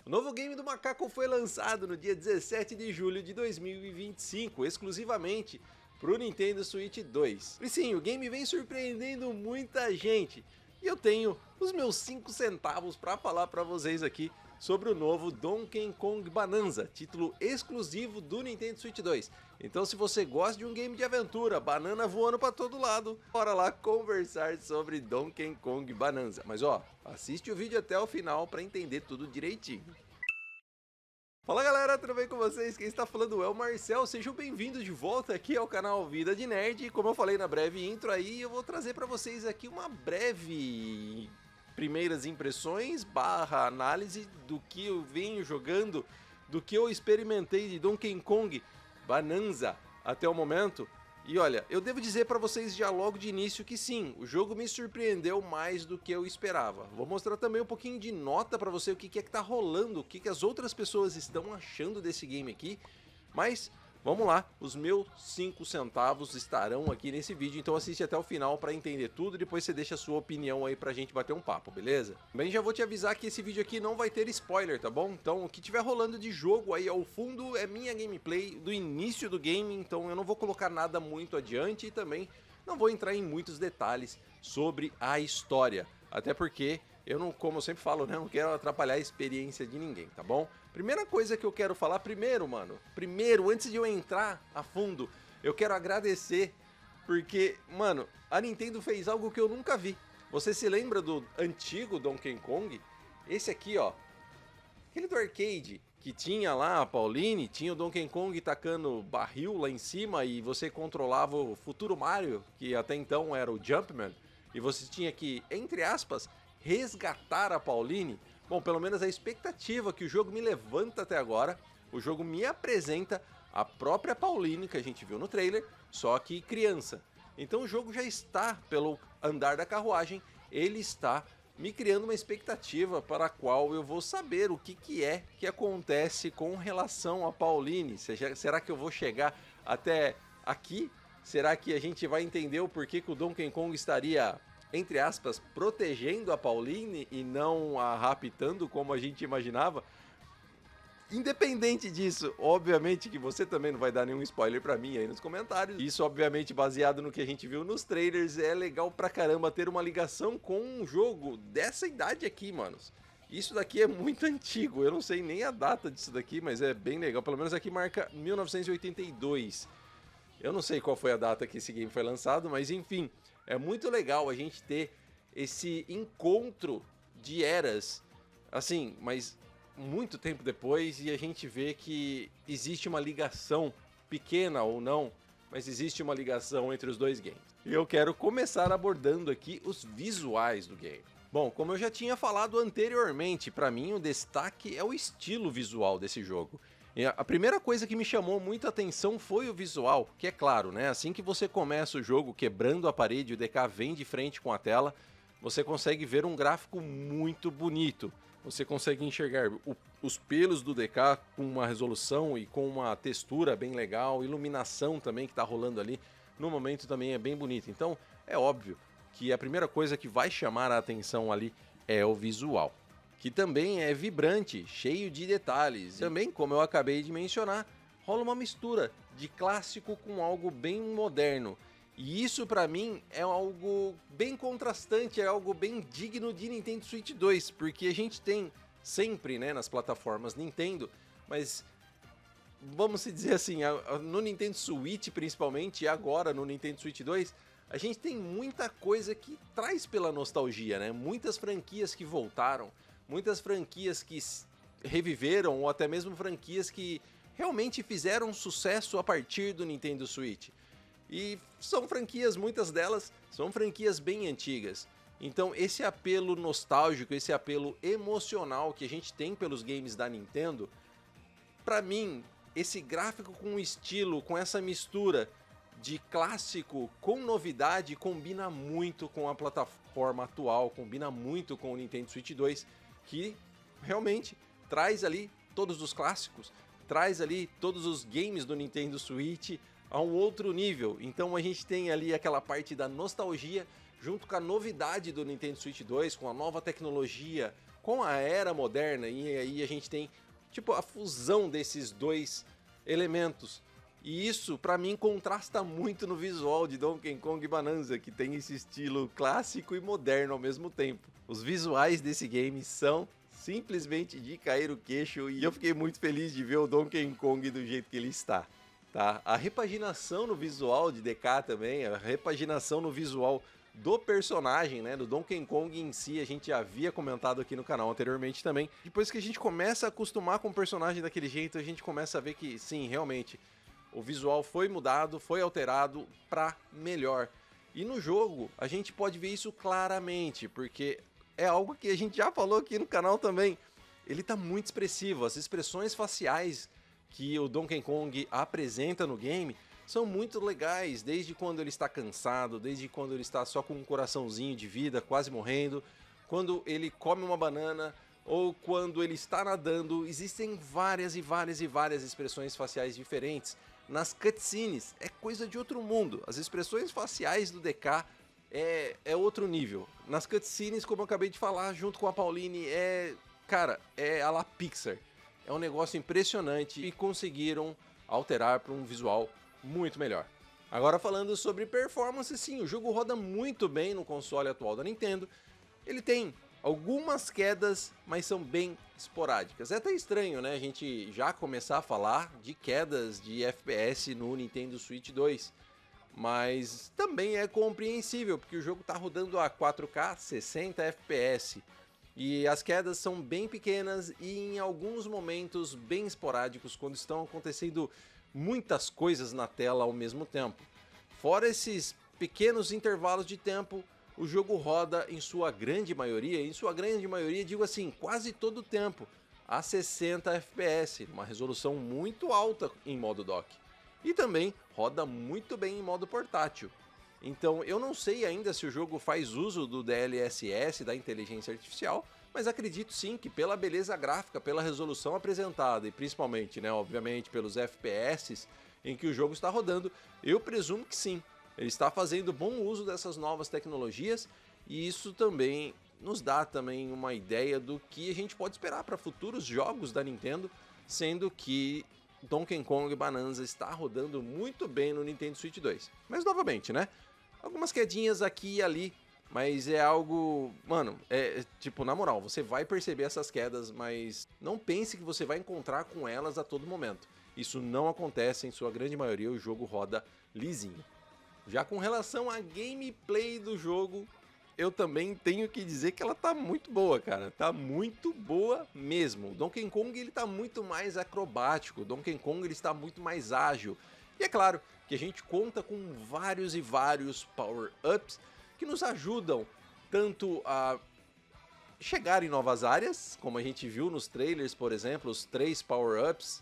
O novo game do Macaco foi lançado no dia 17 de julho de 2025, exclusivamente para o Nintendo Switch 2. E sim, o game vem surpreendendo muita gente. E eu tenho os meus 5 centavos para falar para vocês aqui sobre o novo Donkey Kong Bonanza, título exclusivo do Nintendo Switch 2. Então se você gosta de um game de aventura, banana voando para todo lado, bora lá conversar sobre Donkey Kong Bonanza. Mas ó, assiste o vídeo até o final para entender tudo direitinho. Fala galera, tudo bem com vocês? Quem está falando é o Marcel, sejam bem-vindos de volta aqui ao canal Vida de Nerd. Como eu falei na breve intro aí, eu vou trazer para vocês aqui uma breve primeiras impressões barra análise do que eu venho jogando, do que eu experimentei de Donkey Kong Bonanza até o momento. E olha, eu devo dizer para vocês já logo de início que sim, o jogo me surpreendeu mais do que eu esperava. Vou mostrar também um pouquinho de nota para você, o que é que tá rolando, o que as outras pessoas estão achando desse game aqui. Mas vamos lá, os meus 5 centavos estarão aqui nesse vídeo, então assiste até o final para entender tudo e depois você deixa a sua opinião aí pra gente bater um papo, beleza? Também já vou te avisar que esse vídeo aqui não vai ter spoiler, tá bom? Então o que tiver rolando de jogo aí ao fundo é minha gameplay do início do game, então eu não vou colocar nada muito adiante e também não vou entrar em muitos detalhes sobre a história, até porque eu não, como eu sempre falo, né, não quero atrapalhar a experiência de ninguém, tá bom? Primeira coisa que eu quero falar, primeiro, antes de eu entrar a fundo, eu quero agradecer, porque, mano, a Nintendo fez algo que eu nunca vi. Você se lembra do antigo Donkey Kong? Esse aqui, ó, aquele do arcade, que tinha lá a Pauline, tinha o Donkey Kong tacando barril lá em cima e você controlava o futuro Mario, que até então era o Jumpman, e você tinha que, entre aspas, resgatar a Pauline. Bom, pelo menos a expectativa que o jogo me levanta até agora, o jogo me apresenta a própria Pauline que a gente viu no trailer, só que criança. Então o jogo já está, pelo andar da carruagem, ele está me criando uma expectativa para a qual eu vou saber o que é que acontece com relação a Pauline. Será que eu vou chegar até aqui? Será que a gente vai entender o porquê que o Donkey Kong estaria, entre aspas, protegendo a Pauline e não a raptando como a gente imaginava? Independente disso, obviamente que você também não vai dar nenhum spoiler pra mim aí nos comentários. Isso obviamente baseado no que a gente viu nos trailers, é legal pra caramba ter uma ligação com um jogo dessa idade aqui, manos. Isso daqui é muito antigo, eu não sei nem a data disso daqui, mas é bem legal. Pelo menos aqui marca 1982. Eu não sei qual foi a data que esse game foi lançado, mas enfim, é muito legal a gente ter esse encontro de eras, assim, mas muito tempo depois, e a gente vê que existe uma ligação, pequena ou não, mas existe uma ligação entre os dois games. E eu quero começar abordando aqui os visuais do game. Bom, como eu já tinha falado anteriormente, para mim o destaque é o estilo visual desse jogo. E a primeira coisa que me chamou muita atenção foi o visual, que é claro, né? Assim que você começa o jogo quebrando a parede, o DK vem de frente com a tela, você consegue ver um gráfico muito bonito. Você consegue enxergar os pelos do DK com uma resolução e com uma textura bem legal, iluminação também que está rolando ali, no momento também é bem bonito. Então é óbvio que a primeira coisa que vai chamar a atenção ali é o visual, que também é vibrante, cheio de detalhes. Também, como eu acabei de mencionar, rola uma mistura de clássico com algo bem moderno. E isso pra mim é algo bem contrastante, é algo bem digno de Nintendo Switch 2, porque a gente tem sempre, né, nas plataformas Nintendo, mas vamos se dizer assim, no Nintendo Switch principalmente, e agora no Nintendo Switch 2, a gente tem muita coisa que traz pela nostalgia, né? Muitas franquias que voltaram, muitas franquias que reviveram, ou até mesmo franquias que realmente fizeram sucesso a partir do Nintendo Switch. E são franquias, muitas delas são franquias bem antigas. Então esse apelo nostálgico, esse apelo emocional que a gente tem pelos games da Nintendo, pra mim, esse gráfico com estilo, com essa mistura de clássico com novidade, combina muito com a plataforma atual, combina muito com o Nintendo Switch 2, que realmente traz ali todos os clássicos, traz ali todos os games do Nintendo Switch a um outro nível. Então a gente tem ali aquela parte da nostalgia junto com a novidade do Nintendo Switch 2, com a nova tecnologia, com a era moderna, e aí a gente tem tipo a fusão desses dois elementos. E isso, pra mim, contrasta muito no visual de Donkey Kong Bonanza, que tem esse estilo clássico e moderno ao mesmo tempo. Os visuais desse game são simplesmente de cair o queixo, e eu fiquei muito feliz de ver o Donkey Kong do jeito que ele está. Tá? A repaginação no visual de DK também, a repaginação no visual do personagem, né, do Donkey Kong em si, a gente já havia comentado aqui no canal anteriormente também. Depois que a gente começa a acostumar com o personagem daquele jeito, a gente começa a ver que, sim, realmente, o visual foi mudado, foi alterado para melhor. E no jogo, a gente pode ver isso claramente, porque é algo que a gente já falou aqui no canal também. Ele tá muito expressivo, as expressões faciais que o Donkey Kong apresenta no game são muito legais, desde quando ele está cansado, desde quando ele está só com um coraçãozinho de vida, quase morrendo, quando ele come uma banana, ou quando ele está nadando. Existem várias e várias e várias expressões faciais diferentes. Nas cutscenes, é coisa de outro mundo. As expressões faciais do DK é outro nível. Nas cutscenes, como eu acabei de falar, junto com a Pauline, cara, é a la Pixar. É um negócio impressionante e conseguiram alterar para um visual muito melhor. Agora falando sobre performance, sim, o jogo roda muito bem no console atual da Nintendo. Ele tem algumas quedas, mas são bem esporádicas. É até estranho, né, a gente já começar a falar de quedas de FPS no Nintendo Switch 2. Mas também é compreensível, porque o jogo está rodando a 4K 60 FPS. E as quedas são bem pequenas e em alguns momentos bem esporádicos, quando estão acontecendo muitas coisas na tela ao mesmo tempo. Fora esses pequenos intervalos de tempo, o jogo roda em sua grande maioria, digo assim, quase todo o tempo, a 60 FPS, uma resolução muito alta em modo dock. E também roda muito bem em modo portátil. Então eu não sei ainda se o jogo faz uso do DLSS, da inteligência artificial, mas acredito sim que pela beleza gráfica, pela resolução apresentada e principalmente, né, obviamente pelos FPS em que o jogo está rodando, eu presumo que sim. Ele está fazendo bom uso dessas novas tecnologias e isso também nos dá também uma ideia do que a gente pode esperar para futuros jogos da Nintendo, sendo que Donkey Kong Bonanza está rodando muito bem no Nintendo Switch 2. Mas novamente, né? Algumas quedinhas aqui e ali, mas é algo... Mano, tipo, na moral, você vai perceber essas quedas, mas não pense que você vai encontrar com elas a todo momento. Isso não acontece, em sua grande maioria o jogo roda lisinho. Já com relação à gameplay do jogo, eu também tenho que dizer que ela tá muito boa, cara. Tá muito boa mesmo. O Donkey Kong ele tá muito mais acrobático, o Donkey Kong ele está muito mais ágil. E é claro que a gente conta com vários e vários power-ups que nos ajudam tanto a chegar em novas áreas, como a gente viu nos trailers, por exemplo, os 3 power-ups.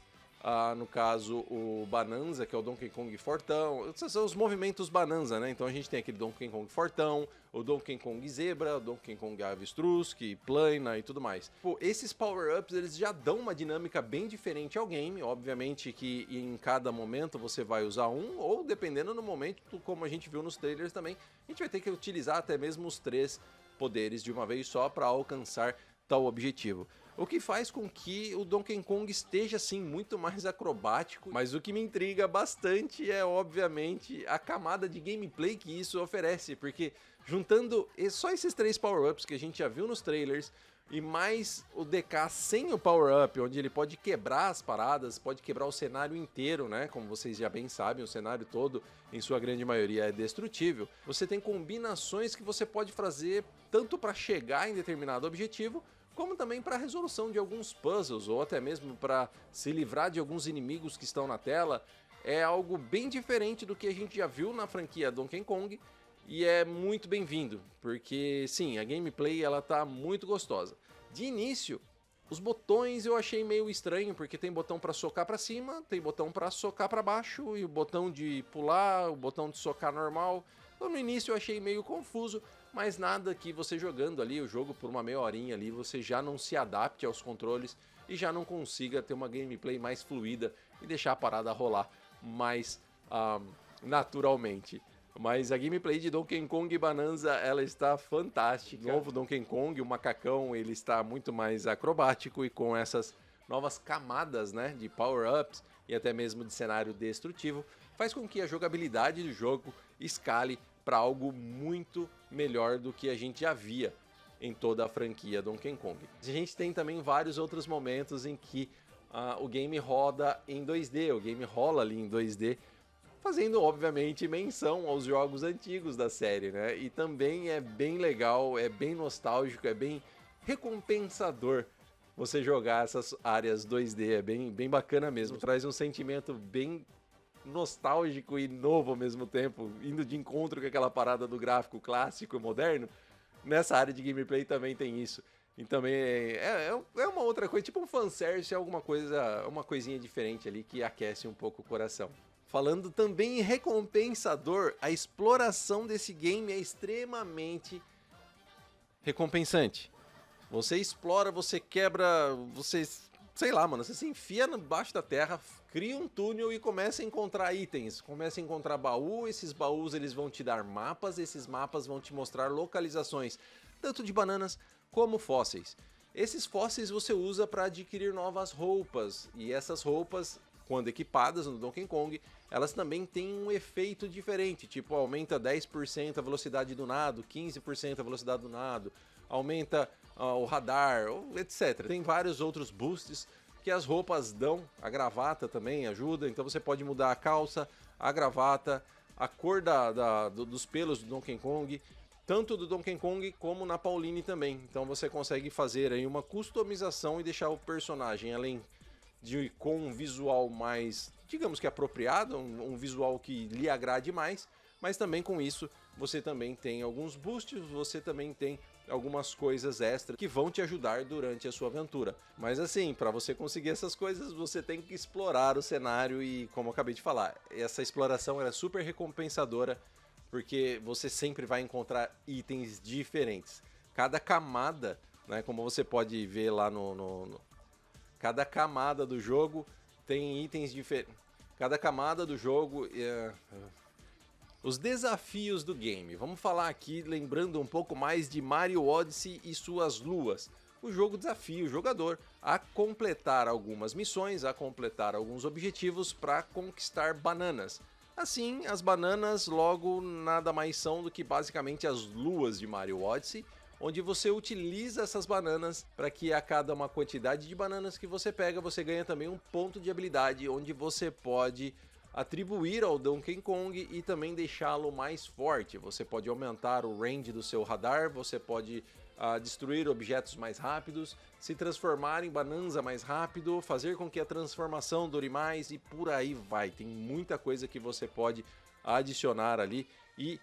No caso, o Bonanza, que é o Donkey Kong fortão. Esses são os movimentos Bonanza, né? Então a gente tem aquele Donkey Kong fortão, o Donkey Kong zebra, o Donkey Kong avestruz, que plana e tudo mais. Pô, esses power-ups, eles já dão uma dinâmica bem diferente ao game. Obviamente que em cada momento você vai usar um, ou dependendo no momento, como a gente viu nos trailers também, a gente vai ter que utilizar até mesmo os 3 poderes de uma vez só para alcançar tal objetivo. O que faz com que o Donkey Kong esteja, sim, muito mais acrobático. Mas o que me intriga bastante é, obviamente, a camada de gameplay que isso oferece. Porque juntando só esses 3 power-ups que a gente já viu nos trailers, e mais o DK sem o power-up, onde ele pode quebrar as paradas, pode quebrar o cenário inteiro, né? Como vocês já bem sabem, o cenário todo, em sua grande maioria, é destrutível. Você tem combinações que você pode fazer tanto para chegar em determinado objetivo, como também para a resolução de alguns puzzles, ou até mesmo para se livrar de alguns inimigos que estão na tela. É algo bem diferente do que a gente já viu na franquia Donkey Kong, e é muito bem-vindo, porque sim, a gameplay ela tá muito gostosa. De início, os botões eu achei meio estranho, porque tem botão para socar para cima, tem botão para socar para baixo, e o botão de pular, o botão de socar normal. Então no início eu achei meio confuso, mas nada que você jogando ali o jogo por uma meia horinha ali, você já não se adapte aos controles e já não consiga ter uma gameplay mais fluida e deixar a parada rolar mais naturalmente. Mas a gameplay de Donkey Kong Bonanza, ela está fantástica. O novo Donkey Kong, o macacão, ele está muito mais acrobático e com essas novas camadas, né, de power-ups e até mesmo de cenário destrutivo, faz com que a jogabilidade do jogo escale para algo muito melhor do que a gente já via em toda a franquia Donkey Kong. A gente tem também vários outros momentos em que o game roda em 2D, o game rola ali em 2D, fazendo, obviamente, menção aos jogos antigos da série, né? E também é bem legal, é bem nostálgico, é bem recompensador você jogar essas áreas 2D, é bem bacana mesmo. Traz um sentimento bem nostálgico e novo ao mesmo tempo, indo de encontro com aquela parada do gráfico clássico e moderno. Nessa área de gameplay também tem isso. E também é uma outra coisa, tipo um fanservice, é alguma coisa, uma coisinha diferente ali que aquece um pouco o coração. Falando também em recompensador, a exploração desse game é extremamente recompensante. Você explora, você quebra, você, sei lá, mano, você se enfia embaixo da terra, cria um túnel e começa a encontrar itens, começa a encontrar baú, esses baús eles vão te dar mapas, esses mapas vão te mostrar localizações, tanto de bananas como fósseis. Esses fósseis você usa para adquirir novas roupas, e essas roupas, quando equipadas no Donkey Kong, elas também têm um efeito diferente, tipo aumenta 10% a velocidade do nado, 15% a velocidade do nado, aumenta o radar, etc. Tem vários outros boosts que as roupas dão, a gravata também ajuda, então você pode mudar a calça, a gravata, a cor dos pelos do Donkey Kong, tanto do Donkey Kong como na Pauline também. Então você consegue fazer aí uma customização e deixar o personagem, além de com um visual mais, digamos que apropriado, um visual que lhe agrade mais, mas também com isso você também tem alguns boosts, você também tem algumas coisas extras que vão te ajudar durante a sua aventura. Mas assim, para você conseguir essas coisas, você tem que explorar o cenário e, como eu acabei de falar, essa exploração é super recompensadora, porque você sempre vai encontrar itens diferentes. Cada camada, né, como você pode ver lá cada camada do jogo tem itens diferentes. Cada camada do jogo os desafios do game. Vamos falar aqui, lembrando um pouco mais de Mario Odyssey e suas luas. O jogo desafia o jogador a completar algumas missões, a completar alguns objetivos para conquistar bananas. Assim, as bananas logo nada mais são do que basicamente as luas de Mario Odyssey, onde você utiliza essas bananas para que a cada uma quantidade de bananas que você pega, você ganha também um ponto de habilidade, onde você pode atribuir ao Donkey Kong e também deixá-lo mais forte. Você pode aumentar o range do seu radar, você pode destruir objetos mais rápidos, se transformar em Bonanza mais rápido, fazer com que a transformação dure mais e por aí vai. Tem muita coisa que você pode adicionar ali e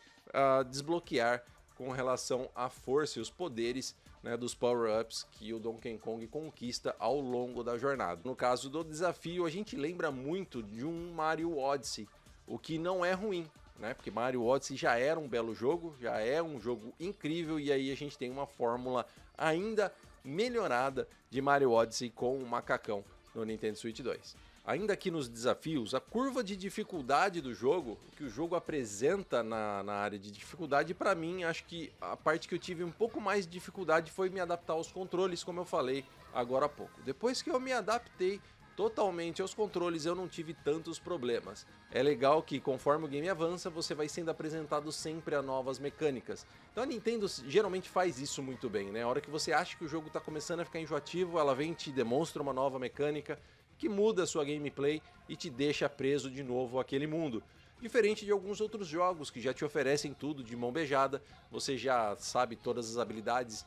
desbloquear com relação à força e os poderes, né, dos power-ups que o Donkey Kong conquista ao longo da jornada. No caso do desafio, a gente lembra muito de um Mario Odyssey, o que não é ruim, né? Porque Mario Odyssey já era um belo jogo, já é um jogo incrível, e aí a gente tem uma fórmula ainda melhorada de Mario Odyssey com o macacão no Nintendo Switch 2. Ainda aqui nos desafios, a curva de dificuldade do jogo, o que o jogo apresenta na área de dificuldade, para mim, acho que a parte que eu tive um pouco mais de dificuldade foi me adaptar aos controles, como eu falei agora há pouco. Depois que eu me adaptei totalmente aos controles, eu não tive tantos problemas. É legal que conforme o game avança, você vai sendo apresentado sempre a novas mecânicas. Então a Nintendo geralmente faz isso muito bem, né? A hora que você acha que o jogo está começando a ficar enjoativo, ela vem e te demonstra uma nova mecânica que muda a sua gameplay e te deixa preso de novo àquele mundo. Diferente de alguns outros jogos que já te oferecem tudo de mão beijada, você já sabe todas as habilidades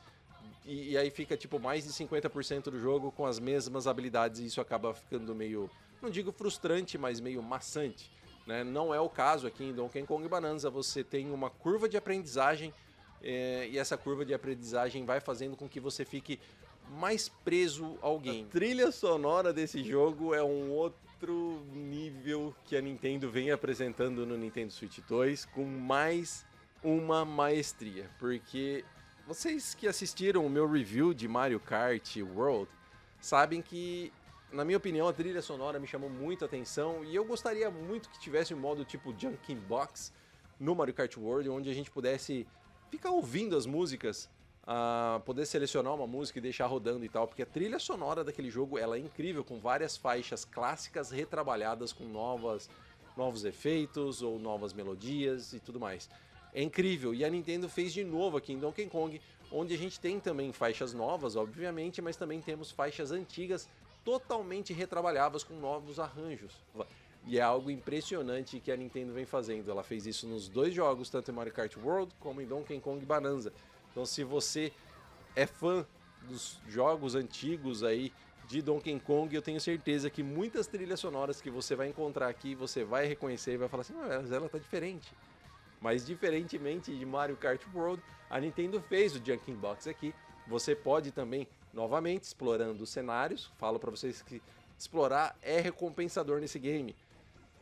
e aí fica tipo mais de 50% do jogo com as mesmas habilidades e isso acaba ficando meio, não digo frustrante, mas meio maçante, né? Não é o caso aqui em Donkey Kong Bonanza, você tem uma curva de aprendizagem e essa curva de aprendizagem vai fazendo com que você fique mais preso ao game. A trilha sonora desse jogo é um outro nível que a Nintendo vem apresentando no Nintendo Switch 2 com mais uma maestria, porque vocês que assistiram o meu review de Mario Kart World sabem que, na minha opinião, a trilha sonora me chamou muito a atenção e eu gostaria muito que tivesse um modo tipo Junkin Box, no Mario Kart World, onde a gente pudesse ficar ouvindo as músicas, poder selecionar uma música e deixar rodando e tal, porque a trilha sonora daquele jogo ela é incrível, com várias faixas clássicas retrabalhadas com novos efeitos ou novas melodias e tudo mais. É incrível, e a Nintendo fez de novo aqui em Donkey Kong, onde a gente tem também faixas novas, obviamente, mas também temos faixas antigas totalmente retrabalhadas com novos arranjos. E é algo impressionante que a Nintendo vem fazendo. Ela fez isso nos dois jogos, tanto em Mario Kart World como em Donkey Kong Bonanza. Então, se você é fã dos jogos antigos aí de Donkey Kong, eu tenho certeza que muitas trilhas sonoras que você vai encontrar aqui, você vai reconhecer e vai falar assim, mas ela tá diferente. Mas diferentemente de Mario Kart World, a Nintendo fez o Junkin' Box aqui. Você pode também, novamente, explorando os cenários. Falo para vocês que explorar é recompensador nesse game.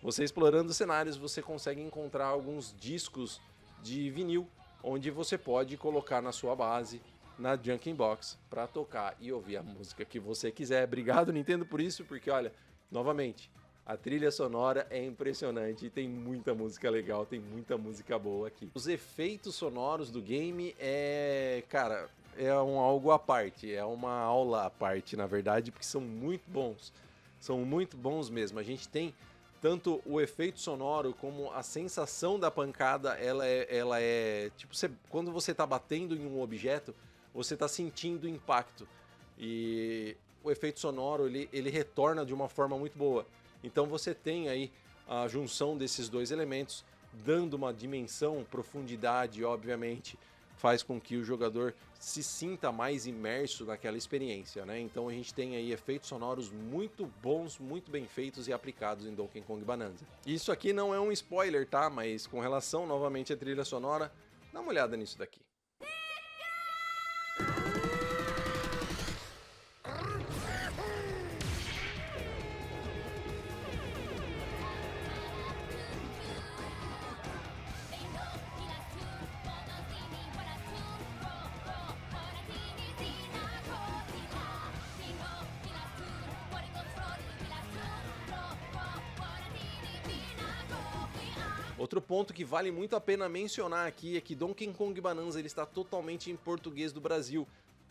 Você explorando os cenários, você consegue encontrar alguns discos de vinil, onde você pode colocar na sua base, na Junkin' Box, para tocar e ouvir a música que você quiser. Obrigado, Nintendo, por isso, porque olha, novamente, a trilha sonora é impressionante e tem muita música legal, tem muita música boa aqui. Os efeitos sonoros do game cara, algo à parte, é uma aula à parte, na verdade, porque são muito bons. São muito bons mesmo. A gente tem tanto o efeito sonoro como a sensação da pancada, ela é tipo, quando você tá batendo em um objeto, você tá sentindo o impacto. E o efeito sonoro, ele retorna de uma forma muito boa. Então você tem aí a junção desses dois elementos, dando uma dimensão, profundidade, obviamente, faz com que o jogador se sinta mais imerso naquela experiência, né? Então a gente tem aí efeitos sonoros muito bons, muito bem feitos e aplicados em Donkey Kong Bonanza. Isso aqui não é um spoiler, tá? Mas com relação novamente à trilha sonora, dá uma olhada nisso daqui. Outro ponto que vale muito a pena mencionar aqui é que Donkey Kong Bonanza ele está totalmente em português do Brasil.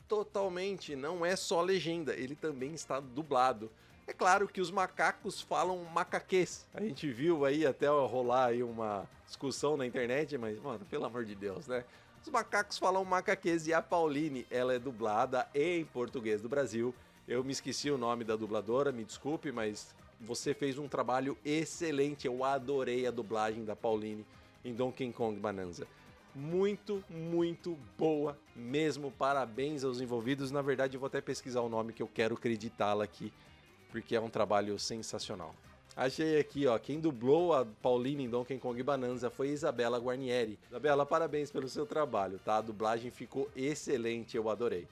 Totalmente, não é só legenda, ele também está dublado. É claro que os macacos falam macaquês. A gente viu aí até rolar aí uma discussão na internet, mas, mano, pelo amor de Deus, né? Os macacos falam macaquês e a Pauline, ela é dublada em português do Brasil. Eu me esqueci o nome da dubladora, me desculpe, mas você fez um trabalho excelente. Eu adorei a dublagem da Pauline em Donkey Kong Bonanza. Muito, muito boa mesmo. Parabéns aos envolvidos. Na verdade, eu vou até pesquisar o nome que eu quero acreditá-la aqui, porque é um trabalho sensacional. Achei aqui, ó, quem dublou a Pauline em Donkey Kong Bonanza foi Isabela Guarnieri. Isabela, parabéns pelo seu trabalho, tá? A dublagem ficou excelente, eu adorei.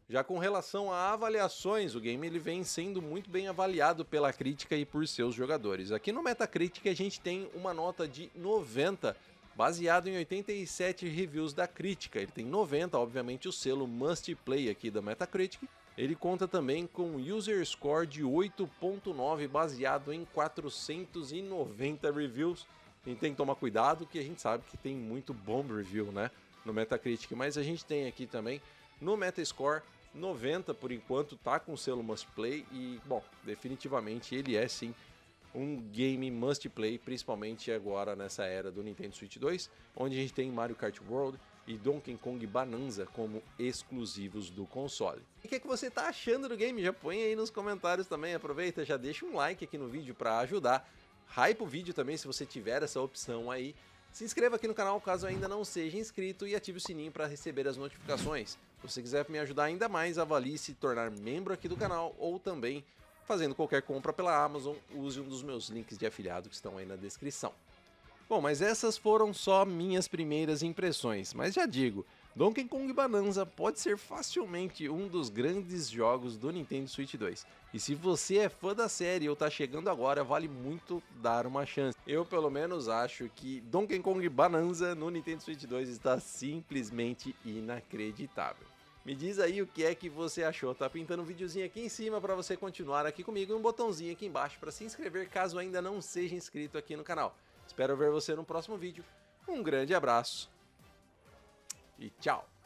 Já com relação a avaliações, o game ele vem sendo muito bem avaliado pela crítica e por seus jogadores. Aqui no Metacritic a gente tem uma nota de 90, baseado em 87 reviews da crítica. Ele tem 90, obviamente o selo Must Play aqui da Metacritic. Ele conta também com User Score de 8.9, baseado em 490 reviews. A gente tem que tomar cuidado, que a gente sabe que tem muito bom review, né, no Metacritic, mas a gente tem aqui também no Metascore 90 por enquanto, tá com o selo Must Play e, bom, definitivamente ele é sim um game Must Play, principalmente agora nessa era do Nintendo Switch 2, onde a gente tem Mario Kart World e Donkey Kong Bonanza como exclusivos do console. E o que você tá achando do game? Já põe aí nos comentários também, aproveita, já deixa um like aqui no vídeo para ajudar, hype o vídeo também se você tiver essa opção aí. Se inscreva aqui no canal caso ainda não seja inscrito e ative o sininho para receber as notificações. Se você quiser me ajudar ainda mais, avalie se tornar membro aqui do canal ou também fazendo qualquer compra pela Amazon, use um dos meus links de afiliado que estão aí na descrição. Bom, mas essas foram só minhas primeiras impressões, mas já digo, Donkey Kong Bonanza pode ser facilmente um dos grandes jogos do Nintendo Switch 2. E se você é fã da série ou tá chegando agora, vale muito dar uma chance. Eu pelo menos acho que Donkey Kong Bonanza no Nintendo Switch 2 está simplesmente inacreditável. Me diz aí o que é que você achou, tá pintando um videozinho aqui em cima para você continuar aqui comigo e um botãozinho aqui embaixo para se inscrever caso ainda não seja inscrito aqui no canal. Espero ver você no próximo vídeo, um grande abraço e tchau!